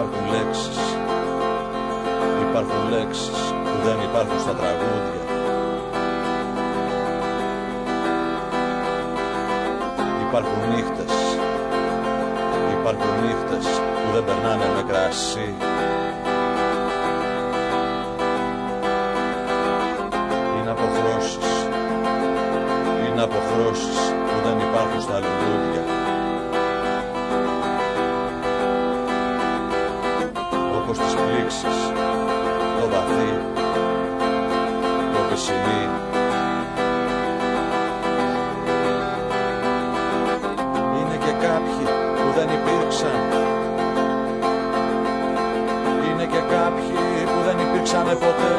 Υπάρχουν λέξεις, υπάρχουν λέξεις που δεν υπάρχουν στα τραγούδια. Υπάρχουν νύχτες, υπάρχουν νύχτες που δεν περνάνε με κρασί. Είναι αποχρώσεις, είναι αποχρώσεις που δεν υπάρχουν στα λουλούδια. Όπως τις πλήξεις, το βαθύ, το πισινί. Είναι και κάποιοι που δεν υπήρξαν. Είναι και κάποιοι που δεν υπήρξανε ποτέ.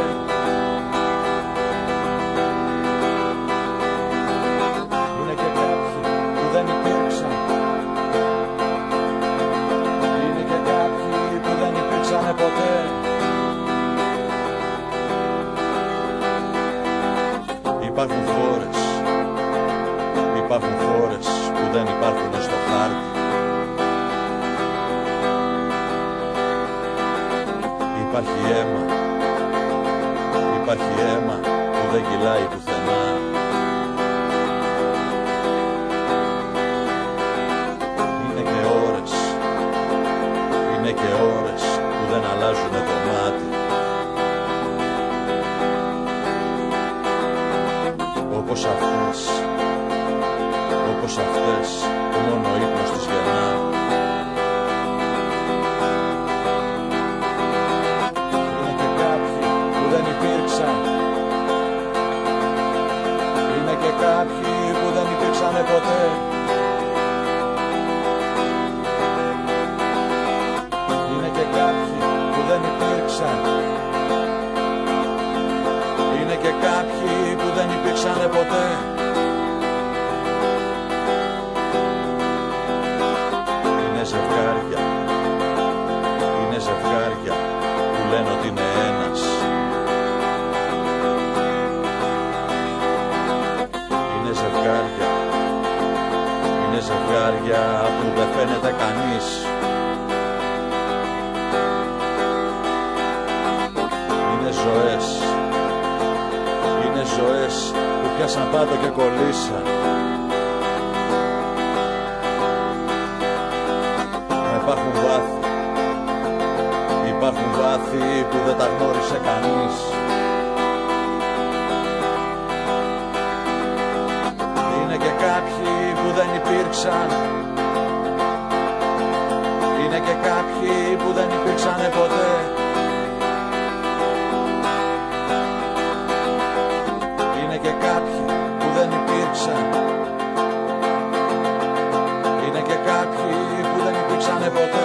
Είναι και κάποιοι που δεν υπήρξαν. Είναι και κάποιοι που δεν υπήρξανε ποτέ. Υπάρχουν χώρες, υπάρχουν χώρες που δεν υπάρχουν στο χάρτη. Υπάρχει αίμα, υπάρχει αίμα που δεν κυλάει πουθενά. Είναι και ώρες, είναι και ώρες που δεν αλλάζουν το μάτι. Όπως αυτές, όπως αυτές που μόνο ο ύπνος τις γεννά. Είναι και κάποιοι που δεν υπήρξαν. Είναι και κάποιοι που δεν υπήρξανε ποτέ. Είναι και κάποιοι που δεν υπήρξαν. Είναι και κάποιοι που δεν υπήρξανε ποτέ. Είναι ζευγάρια, είναι ζευγάρια που λένε ότι είναι ένας. Είναι ζευγάρια, είναι ζευγάρια που δεν φαίνεται κανείς. Είναι ζωές, είναι ζωές που πιάσαν πάτο και κολλήσαν. Υπάρχουν βάθη, υπάρχουν βάθη που δεν τα γνώρισε κανείς. Είναι και κάποιοι που δεν υπήρξαν. Είναι και κάποιοι που δεν υπήρξανε ποτέ. Είναι και κάποιοι που δεν υπήρξαν. Είναι και κάποιοι που δεν υπήρξανε ποτέ.